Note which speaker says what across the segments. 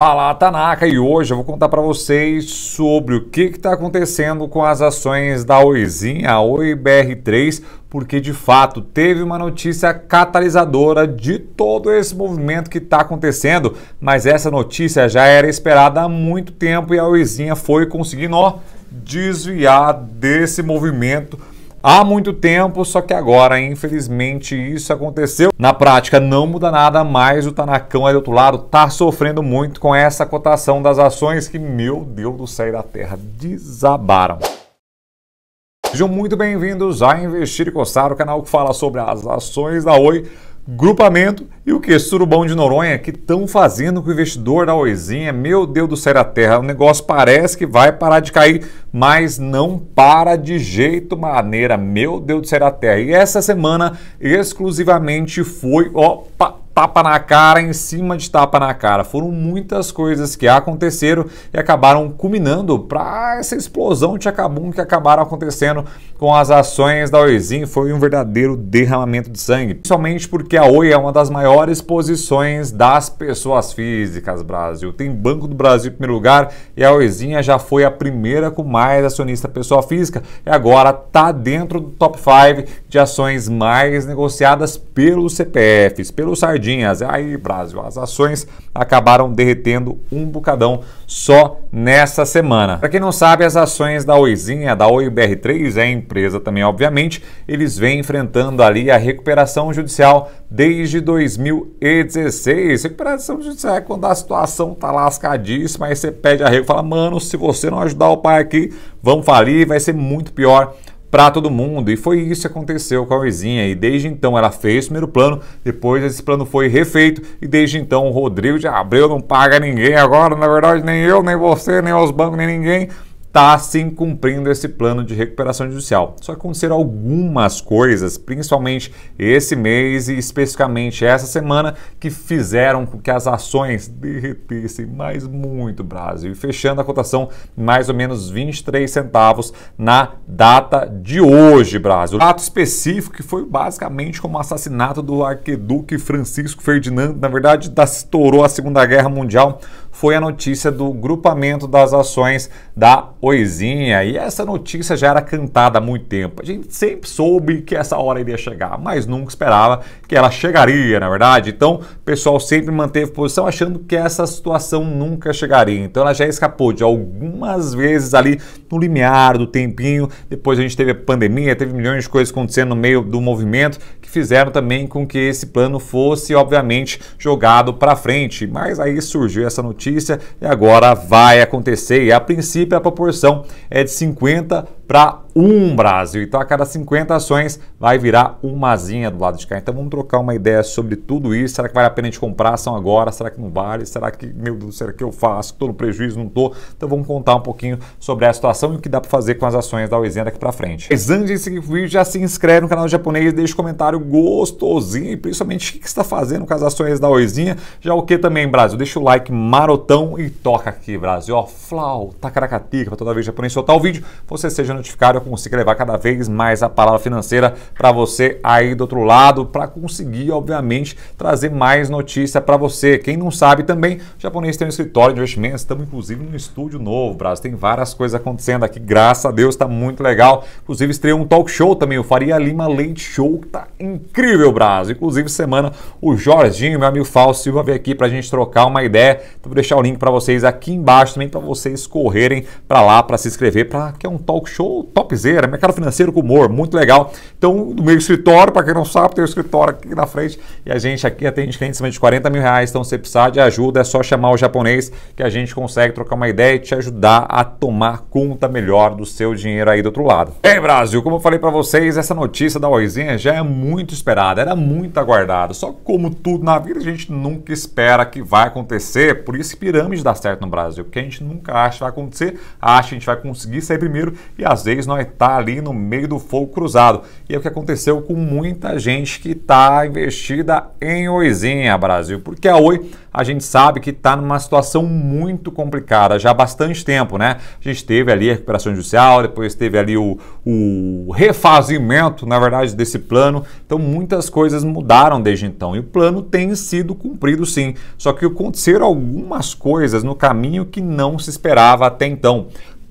Speaker 1: Fala, Tanaka, e hoje eu vou contar para vocês sobre o que está acontecendo com as ações da Oizinha, a OIBR3, porque de fato teve uma notícia catalisadora de todo esse movimento que está acontecendo, mas essa notícia já era esperada há muito tempo e a Oizinha foi conseguindo desviar desse movimento há muito tempo, só que agora, infelizmente, isso aconteceu. Na prática, não muda nada, mas o Tanacão aí do outro lado tá sofrendo muito com essa cotação das ações que, meu Deus do céu da terra, desabaram. Sejam muito bem-vindos a Investir e Coçar, o canal que fala sobre as ações da Oi, grupamento e o que? Surubão de Noronha, que estão fazendo com o investidor da Oizinha. Meu Deus do céu da terra, o negócio parece que vai parar de cair, mas não para de jeito maneira. Meu Deus do céu da terra. E essa semana exclusivamente foi, tapa na cara em cima de tapa na cara. Foram muitas coisas que aconteceram e acabaram culminando para essa explosão de tchacabum que acabaram acontecendo com as ações da Oizinha. Foi um verdadeiro derramamento de sangue, principalmente porque a Oi é uma das maiores posições das pessoas físicas, Brasil. Tem Banco do Brasil em primeiro lugar e a Oizinha já foi a primeira com mais acionista pessoa física e agora está dentro do top 5 de ações mais negociadas pelos CPFs, pelos sardinhas. Aí, Brasil, as ações acabaram derretendo um bocadão só nessa semana. Para quem não sabe, as ações da Oizinha, da OIBR3, é a empresa também, obviamente, eles vêm enfrentando ali a recuperação judicial desde 2016. Recuperação judicial é quando a situação tá lascadíssima, aí você pede arrego e fala, mano, se você não ajudar o pai aqui, vamos falir, vai ser muito pior para todo mundo. E foi isso que aconteceu com a Oizinha, e desde então ela fez o primeiro plano, depois esse plano foi refeito e desde então o Rodrigo de Abreu não paga ninguém agora, na verdade nem eu, nem você, nem os bancos, nem ninguém está sim cumprindo esse plano de recuperação judicial. Só que aconteceram algumas coisas, principalmente esse mês e especificamente essa semana, que fizeram com que as ações derretessem mais muito, Brasil, e fechando a cotação mais ou menos 23 centavos na data de hoje, Brasil. O fato específico que foi basicamente como o assassinato do arquiduque Francisco Ferdinando, na verdade estourou a Segunda Guerra Mundial, foi a notícia do grupamento das ações da Oizinha, e essa notícia já era cantada há muito tempo. A gente sempre soube que essa hora iria chegar, mas nunca esperava que ela chegaria, na verdade. Então, o pessoal sempre manteve posição achando que essa situação nunca chegaria. Então, ela já escapou de algumas vezes ali no limiar do tempinho. Depois a gente teve a pandemia, teve milhões de coisas acontecendo no meio do movimento que fizeram também com que esse plano fosse, obviamente, jogado para frente. Mas aí surgiu essa notícia e agora vai acontecer. E a princípio a proporção é de 50 para 1, Brasil. Então a cada 50 ações vai virar umazinha do lado de cá. Então vamos trocar uma ideia sobre tudo isso. Será que vale a pena a gente comprar ação agora? Será que não vale? Será que, meu Deus, será que eu faço? Estou no prejuízo? Não estou? Então vamos contar um pouquinho sobre a situação e o que dá para fazer com as ações da Oizinha daqui para frente. Mas antes de seguir o vídeo, já se inscreve no canal japonês, deixa um comentário gostosinho e principalmente o que você está fazendo com as ações da Oizinha. Já o que também, Brasil? Deixa o like marotão e toca aqui, Brasil. Ó, flau, tacaracatica, para toda vez que o japonês soltar o vídeo, você seja notificado, eu consigo levar cada vez mais a palavra financeira para você aí do outro lado, para conseguir, obviamente, trazer mais notícia para você. Quem não sabe também, o japonês tem um escritório de investimentos, estamos inclusive num estúdio novo, Brasil, tem várias coisas acontecendo aqui, graças a Deus, está muito legal. Inclusive estreou um talk show também, o Faria Lima Leite Show, que tá incrível, Brasil. Inclusive semana o Jorginho, meu amigo Fausto Silva, veio aqui para a gente trocar uma ideia. Então vou deixar o link para vocês aqui embaixo também, para vocês correrem para lá, para se inscrever, para que é um talk show topzera, mercado financeiro com humor, muito legal. Então, do meu escritório, para quem não sabe, tem o escritório aqui na frente e a gente aqui atende clientes acima de 40 mil reais. Então, se você precisar de ajuda, é só chamar o japonês que a gente consegue trocar uma ideia e te ajudar a tomar conta melhor do seu dinheiro aí do outro lado. Bem, Brasil, como eu falei para vocês, essa notícia da Oizinha já é muito esperada, era muito aguardada. Só que como tudo na vida, a gente nunca espera que vai acontecer. Por isso que pirâmide dá certo no Brasil, porque a gente nunca acha que vai acontecer, acha que a gente vai conseguir sair primeiro e às às vezes nós tá ali no meio do fogo cruzado. E é o que aconteceu com muita gente que está investida em Oizinha, Brasil, porque a Oi a gente sabe que está numa situação muito complicada já há bastante tempo, né? A gente teve ali a recuperação judicial, depois teve ali o refazimento, na verdade, desse plano. Então muitas coisas mudaram desde então e o plano tem sido cumprido sim. Só que aconteceram algumas coisas no caminho que não se esperava até então.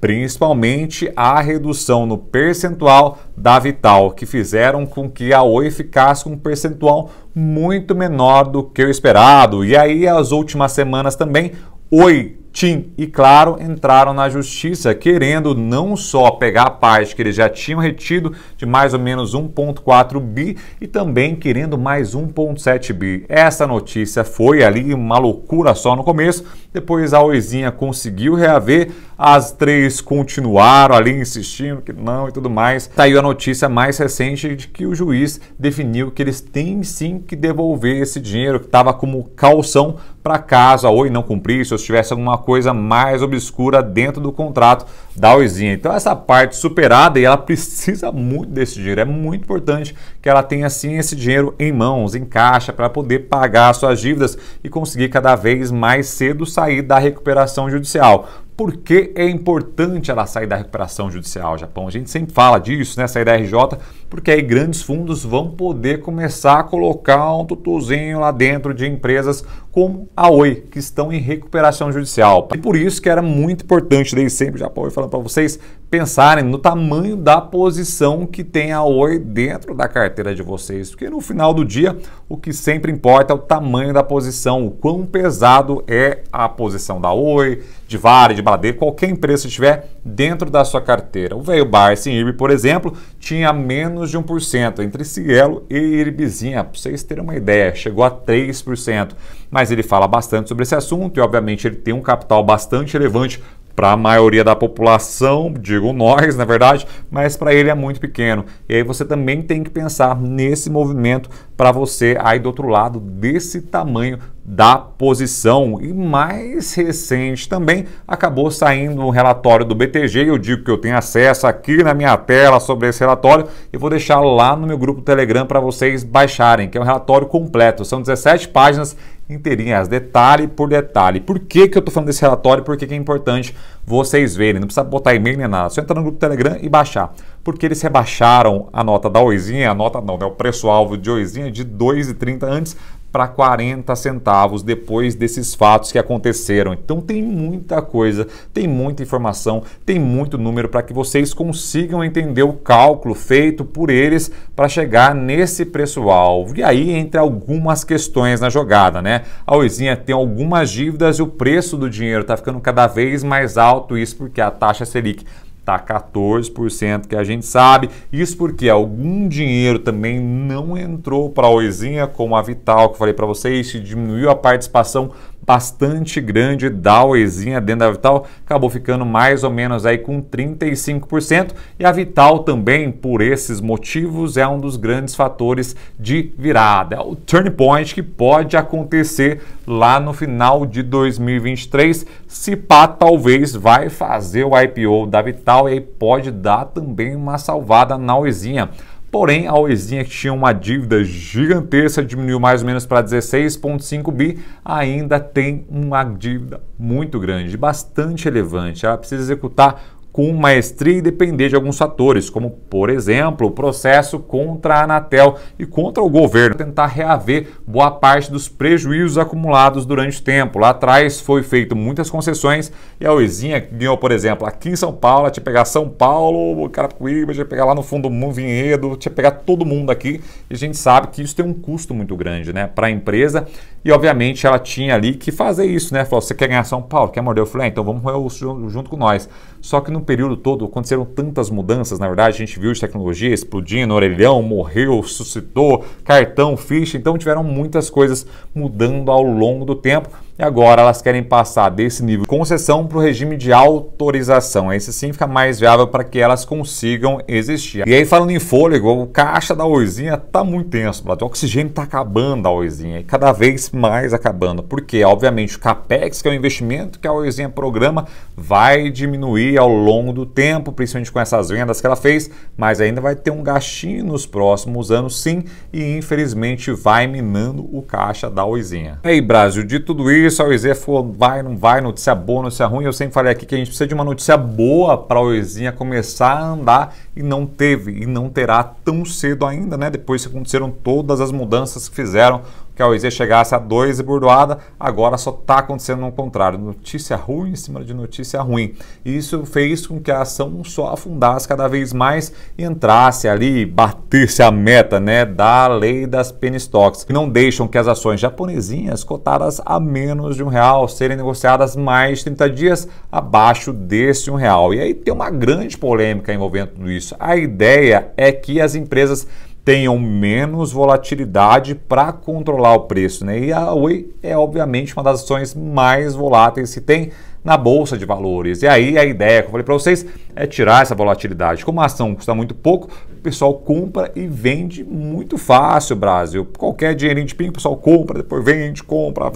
Speaker 1: Principalmente a redução no percentual da Vital, que fizeram com que a Oi ficasse com um percentual muito menor do que o esperado. E aí, as últimas semanas também, Oi, TIM e Claro entraram na justiça querendo não só pegar a parte que eles já tinham retido de mais ou menos 1,4 bi e também querendo mais 1,7 bi. Essa notícia foi ali uma loucura só no começo, depois a Oizinha conseguiu reaver, as três continuaram ali insistindo que não e tudo mais. Saiu a notícia mais recente de que o juiz definiu que eles têm sim que devolver esse dinheiro que estava como caução para caso a Oi não cumprisse ou se tivesse alguma coisa mais obscura dentro do contrato da Oizinha. Então essa parte superada e ela precisa muito desse dinheiro. É muito importante que ela tenha sim esse dinheiro em mãos, em caixa, para poder pagar suas dívidas e conseguir cada vez mais cedo sair da recuperação judicial. Por que é importante ela sair da recuperação judicial, Japão? A gente sempre fala disso, né? Sair da RJ, porque aí grandes fundos vão poder começar a colocar um tutuzinho lá dentro de empresas como a Oi, que estão em recuperação judicial. E por isso que era muito importante, desde sempre, Japão, falando para vocês, pensarem no tamanho da posição que tem a Oi dentro da carteira de vocês. Porque no final do dia, o que sempre importa é o tamanho da posição, o quão pesado é a posição da Oi, de Vale, de Baladeiro, qualquer empresa que estiver dentro da sua carteira. O Veio Bar Sim, por exemplo, tinha menos de 1% entre Cielo e Iribizinha, para vocês terem uma ideia, chegou a 3%. Mas ele fala bastante sobre esse assunto e, obviamente, ele tem um capital bastante relevante para a maioria da população, digo nós, na verdade, mas para ele é muito pequeno. E aí você também tem que pensar nesse movimento para você aí do outro lado desse tamanho da posição. E mais recente também acabou saindo um relatório do BTG, eu digo que eu tenho acesso aqui na minha tela sobre esse relatório e vou deixar lá no meu grupo Telegram para vocês baixarem, que é um relatório completo, são 17 páginas inteirinhas, detalhe por detalhe. Por que eu estou falando desse relatório? Por que é importante vocês verem? Não precisa botar e-mail nem nada, só entrar no grupo Telegram e baixar. Porque eles rebaixaram a nota da Oizinha, a nota não, né, o preço-alvo de Oizinha de 2,30 antes para 40 centavos depois desses fatos que aconteceram. Então tem muita coisa, tem muita informação, tem muito número para que vocês consigam entender o cálculo feito por eles para chegar nesse preço-alvo. E aí entra algumas questões na jogada, né? A Oizinha tem algumas dívidas e o preço do dinheiro está ficando cada vez mais alto, isso porque a taxa Selic está 14%, que a gente sabe. Isso porque algum dinheiro também não entrou para a Oizinha, como a Vital, que eu falei para vocês, que diminuiu a participação bastante grande da Oizinha dentro da Vital, acabou ficando mais ou menos aí com 35%, e a Vital também, por esses motivos, é um dos grandes fatores de virada. É o turning point que pode acontecer lá no final de 2023, se pá, talvez vai fazer o IPO da Vital e aí pode dar também uma salvada na Oizinha. Porém, a Oizinha, que tinha uma dívida gigantesca, diminuiu mais ou menos para 16,5 bi, ainda tem uma dívida muito grande, bastante relevante. Ela precisa executar com maestria e depender de alguns fatores, como, por exemplo, o processo contra a Anatel e contra o governo, tentar reaver boa parte dos prejuízos acumulados durante o tempo. Lá atrás foi feito muitas concessões e a Oizinha ganhou, por exemplo, aqui em São Paulo, tinha que pegar São Paulo, Carapicuíba, tinha que pegar lá no fundo do Vinhedo, tinha que pegar todo mundo aqui, e a gente sabe que isso tem um custo muito grande, né, para a empresa, e obviamente ela tinha ali que fazer isso, né, falou, você quer ganhar São Paulo, quer morder o filé? Então vamos junto com nós. Só que no período todo aconteceram tantas mudanças, na verdade, a gente viu de tecnologia explodindo, orelhão morreu, suscitou, cartão, ficha, então tiveram muitas coisas mudando ao longo do tempo, e agora elas querem passar desse nível de concessão para o regime de autorização. Esse sim fica mais viável para que elas consigam existir. E aí, falando em fôlego, o caixa da Oizinha tá muito tenso, o oxigênio tá acabando da Oizinha, e cada vez mais acabando, porque obviamente o CAPEX, que é o investimento que a Oizinha programa, vai diminuir ao longo do tempo, principalmente com essas vendas que ela fez, mas ainda vai ter um gastinho nos próximos anos sim, e infelizmente vai minando o caixa da Oizinha. E aí, Brasil, de tudo isso, a Oizinha falou, vai, não vai, notícia boa, notícia ruim. Eu sempre falei aqui que a gente precisa de uma notícia boa para a Oizinha começar a andar, e não teve, e não terá tão cedo ainda, né? Depois que aconteceram todas as mudanças que fizeram que a Oizinha chegasse a 2 e bordoada, agora só está acontecendo no contrário, notícia ruim em cima de notícia ruim. E isso fez com que a ação só afundasse cada vez mais e entrasse ali, batesse a meta, né, da lei das penny stocks, que não deixam que as ações japonesinhas cotadas a menos de R$1 serem negociadas mais de 30 dias abaixo desse R$1. E aí tem uma grande polêmica envolvendo tudo isso. A ideia é que as empresas tenham menos volatilidade para controlar o preço, né? E a Oi é obviamente uma das ações mais voláteis que tem na bolsa de valores. E aí a ideia, como eu falei para vocês, é tirar essa volatilidade. Como a ação custa muito pouco, o pessoal compra e vende muito fácil, Brasil. Qualquer dinheirinho de pingo, o pessoal compra, depois vende, compra,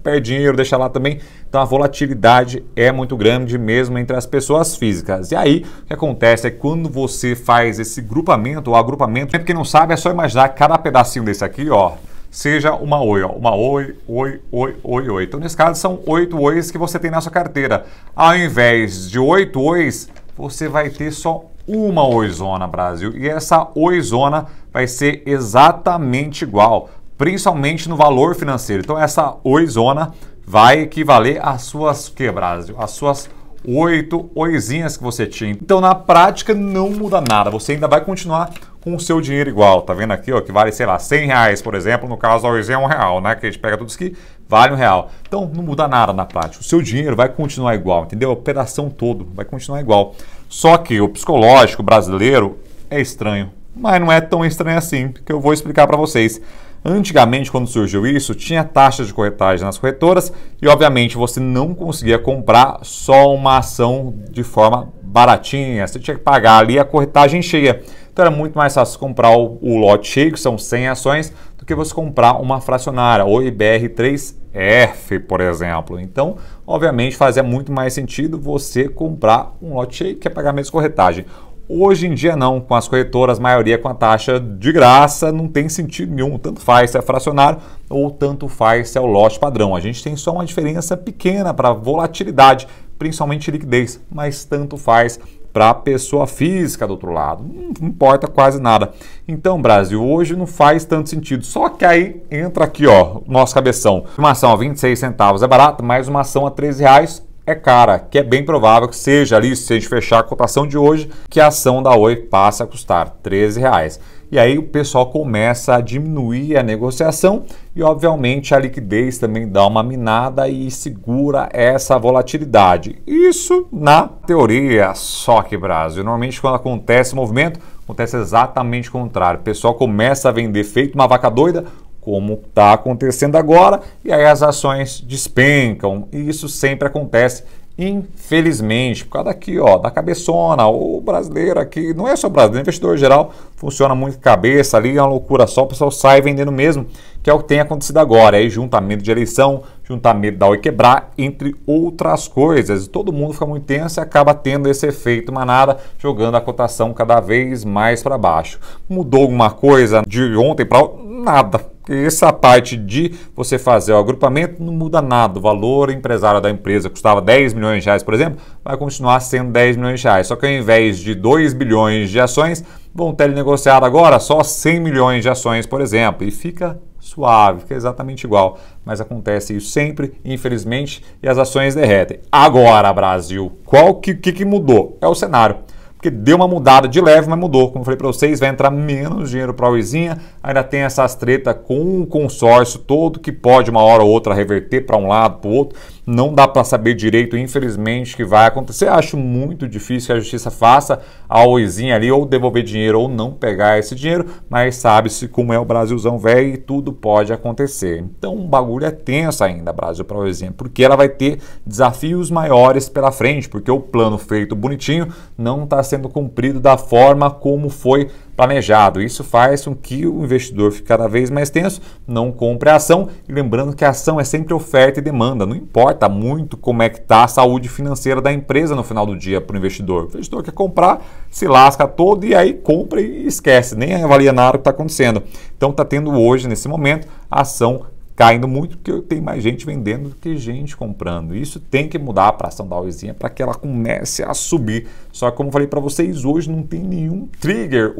Speaker 1: perde dinheiro, deixa lá também. Então a volatilidade é muito grande mesmo entre as pessoas físicas. E aí o que acontece é que quando você faz esse grupamento, ou agrupamento, quem não sabe é só imaginar cada pedacinho desse aqui, ó, seja uma Oi, ó, uma Oi. Então, nesse caso, são 8 Ois que você tem na sua carteira. Ao invés de 8 Ois, você vai ter só uma Oizona, Brasil. E essa Oizona vai ser exatamente igual, principalmente no valor financeiro. Então, essa Oizona vai equivaler às suas, que, Brasil? As suas 8 Oizinhas que você tinha. Então, na prática, não muda nada. Você ainda vai continuar com o seu dinheiro igual. Tá vendo aqui, ó, que vale, sei lá, R$100, por exemplo. No caso, a Oizinha é R$1, né? Que a gente pega tudo isso aqui, vale R$1. Então, não muda nada na prática. O seu dinheiro vai continuar igual, entendeu? A operação todo vai continuar igual. Só que o psicológico brasileiro é estranho. Mas não é tão estranho assim, que eu vou explicar para vocês. Antigamente, quando surgiu isso, tinha taxas de corretagem nas corretoras e, obviamente, você não conseguia comprar só uma ação de forma baratinha. Você tinha que pagar ali a corretagem cheia. Então, era muito mais fácil comprar o lote cheio, que são 100 ações, do que você comprar uma fracionária, ou IBR3F, por exemplo. Então, obviamente, fazia muito mais sentido você comprar um lote cheio, que é pagar menos corretagem. Hoje em dia não, com as corretoras, maioria com a taxa de graça, não tem sentido nenhum, tanto faz se é fracionário ou tanto faz se é o lote padrão. A gente tem só uma diferença pequena para volatilidade, principalmente liquidez, mas tanto faz para a pessoa física do outro lado, não importa quase nada. Então, Brasil, hoje não faz tanto sentido, só que aí entra aqui, ó, nosso cabeção. Uma ação a 26 centavos é barata, mas uma ação a R$13 é cara, que é bem provável que seja ali, se a gente fechar a cotação de hoje, que a ação da Oi passe a custar R$13. E aí o pessoal começa a diminuir a negociação e, obviamente, a liquidez também dá uma minada e segura essa volatilidade. Isso na teoria, só que, Brasil, normalmente quando acontece o movimento, acontece exatamente o contrário. O pessoal começa a vender feito uma vaca doida, como está acontecendo agora, e aí as ações despencam, e isso sempre acontece, infelizmente, por causa daqui, ó, da cabeçona, o brasileiro aqui, não é só brasileiro, investidor geral, funciona muito cabeça ali, é uma loucura só, o pessoal sai vendendo mesmo, que é o que tem acontecido agora, aí junta medo de eleição, junta medo da Oi quebrar, entre outras coisas, todo mundo fica muito tenso e acaba tendo esse efeito manada, jogando a cotação cada vez mais para baixo. Mudou alguma coisa de ontem para nada? Essa parte de você fazer o agrupamento não muda nada. O valor empresário da empresa custava R$10 milhões, por exemplo, vai continuar sendo R$10 milhões. Só que ao invés de 2 bilhões de ações, vão ter negociado agora só 100 milhões de ações, por exemplo. E fica suave, fica exatamente igual. Mas acontece isso sempre, infelizmente, e as ações derretem. Agora, Brasil, o que mudou? É o cenário. Porque deu uma mudada de leve, mas mudou. Como eu falei para vocês, vai entrar menos dinheiro para a Oizinha. Ainda tem essas tretas com o consórcio todo, que pode uma hora ou outra reverter para um lado, para o outro. não dá para saber direito, infelizmente, o que vai acontecer. Acho muito difícil que a justiça faça a Oizinha ali ou devolver dinheiro ou não pegar esse dinheiro, mas sabe-se como é o Brasilzão velho e tudo pode acontecer. Então o bagulho é tenso ainda, Brasil, para a Oizinha, porque ela vai ter desafios maiores pela frente, porque o plano feito bonitinho não está sendo cumprido da forma como foi planejado. Isso faz com que o investidor fique cada vez mais tenso, não compre a ação, e lembrando que a ação é sempre oferta e demanda, não importa muito como é que está a saúde financeira da empresa no final do dia para o investidor. O investidor quer comprar, se lasca todo e aí compra e esquece, nem avalia nada o que está acontecendo. Então está tendo hoje, nesse momento, a ação caindo muito, porque tem mais gente vendendo do que gente comprando. Isso tem que mudar para a ação da Oizinha para que ela comece a subir. Só que, como eu falei para vocês, hoje não tem nenhum trigger,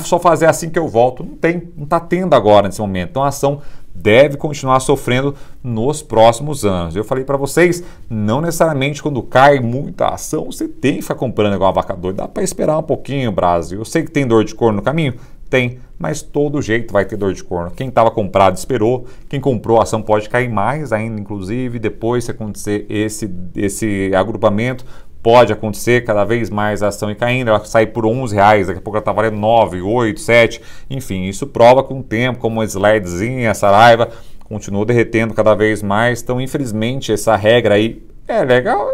Speaker 1: só fazer assim que eu volto. Não tem, não está tendo agora nesse momento. Então a ação deve continuar sofrendo nos próximos anos. Eu falei para vocês, não necessariamente quando cai muita ação, você tem que ficar comprando igual uma vaca doida. Dá para esperar um pouquinho, Brasil. Eu sei que tem dor de corno no caminho. Tem, mas todo jeito vai ter dor de corno. Quem estava comprado esperou, quem comprou a ação pode cair mais ainda, inclusive, depois se acontecer esse agrupamento, pode acontecer cada vez mais a ação ir caindo, ela sai por R$11, daqui a pouco ela está valendo 9, 8, 7, enfim, isso prova com o tempo, como a Slidezinha, a Saraiva, continuou derretendo cada vez mais, então infelizmente essa regra aí é legal,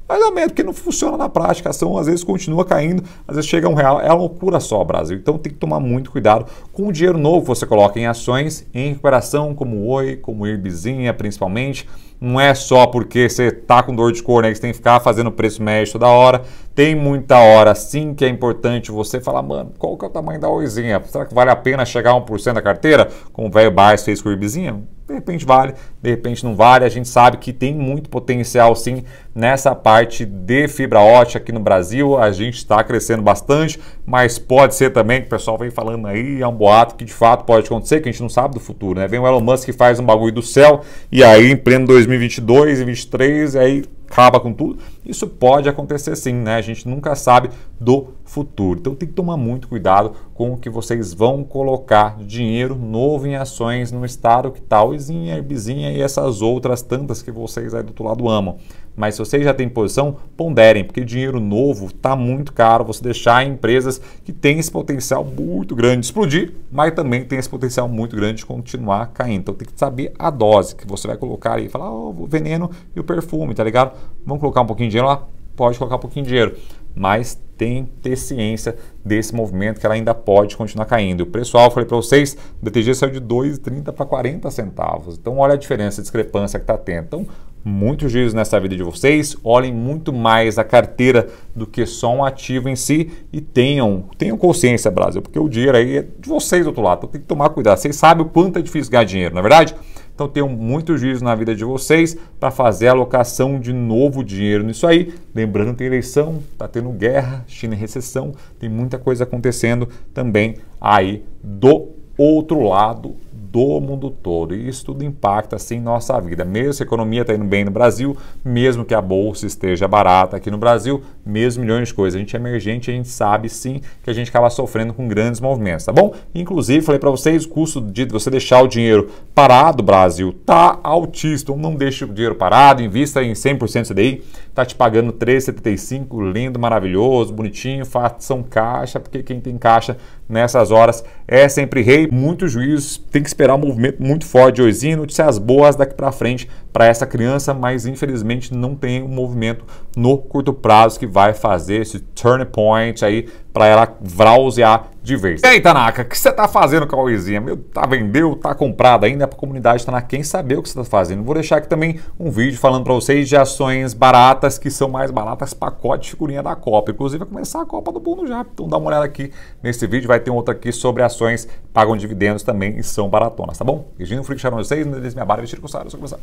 Speaker 1: mas é um método que não funciona na prática, a ação às vezes continua caindo, às vezes chega a R$1, é uma loucura só, Brasil. Então tem que tomar muito cuidado com o dinheiro novo que você coloca em ações em recuperação, como o Oi, como o IRBzinha, principalmente. Não é só porque você tá com dor de corno aí que você tem que ficar fazendo preço médio toda hora. Tem muita hora sim que é importante você falar, mano, qual que é o tamanho da Oizinha? Será que vale a pena chegar a 1% da carteira, como o velho Bars fez com o IRBzinha? De repente vale, de repente não vale. A gente sabe que tem muito potencial sim nessa parte de fibra ótica aqui no Brasil. A gente está crescendo bastante, mas pode ser também que o pessoal vem falando aí, é um boato que de fato pode acontecer, que a gente não sabe do futuro, né? Vem o Elon Musk que faz um bagulho do céu e aí em pleno 2022 e 2023, e aí acaba com tudo. Isso pode acontecer sim, né? A gente nunca sabe do futuro. Então tem que tomar muito cuidado com o que vocês vão colocar dinheiro novo em ações no estado que tá Oizinha, IRBzinha e essas outras tantas que vocês aí do outro lado amam. Mas se vocês já têm posição, ponderem, porque dinheiro novo está muito caro você deixar em empresas que têm esse potencial muito grande de explodir, mas também tem esse potencial muito grande de continuar caindo. Então tem que saber a dose que você vai colocar aí. Falar, o veneno e o perfume, tá ligado? Vamos colocar um pouquinho de dinheiro lá? Pode colocar um pouquinho de dinheiro, mas tem que ter ciência desse movimento que ela ainda pode continuar caindo. O preço-alvo, falei para vocês, o BTG saiu de 2,30 para 40 centavos. Então olha a diferença, a discrepância que está tendo. Então, muitos giros nessa vida de vocês, olhem muito mais a carteira do que só um ativo em si e tenham consciência, Brasil, porque o dinheiro aí é de vocês do outro lado, então tem que tomar cuidado. Vocês sabem o quanto é difícil ganhar dinheiro, não é verdade? Então tenham muito juízo na vida de vocês para fazer a alocação de novo dinheiro nisso aí. Lembrando que tem eleição, está tendo guerra, China em recessão, tem muita coisa acontecendo também aí do outro lado do mundo todo. E isso tudo impacta assim nossa vida. Mesmo se a economia está indo bem no Brasil, mesmo que a bolsa esteja barata aqui no Brasil, mesmo milhões de coisas. A gente é emergente, a gente sabe sim que a gente acaba sofrendo com grandes movimentos, tá bom? Inclusive, falei para vocês, o custo de você deixar o dinheiro parado, Brasil, tá altíssimo. Então não deixe o dinheiro parado, invista em 100% CDI, tá te pagando 3,75, lindo, maravilhoso, bonitinho, façam caixa, porque quem tem caixa nessas horas é sempre rei. Muito juízo, tem que esperar um movimento muito forte de Oizinha, notícias boas daqui para frente para essa criança, mas infelizmente não tem um movimento no curto prazo que vai fazer esse turn point aí para ela vrausear de vez. E aí, Tanaka, o que você tá fazendo com a Oizinha? Meu, tá vendeu, tá comprado ainda para a comunidade Tanaka, quem saber o que você tá fazendo. Vou deixar aqui também um vídeo falando para vocês de ações baratas que são mais baratas, pacote de figurinha da Copa. Inclusive vai começar a Copa do Mundo já, então dá uma olhada aqui nesse vídeo, vai ter um outro aqui sobre ações que pagam dividendos também e são baratonas, tá bom? Beijinho, Freak, charam vocês, não deixe minha barra, vestir com o Sara, só começar.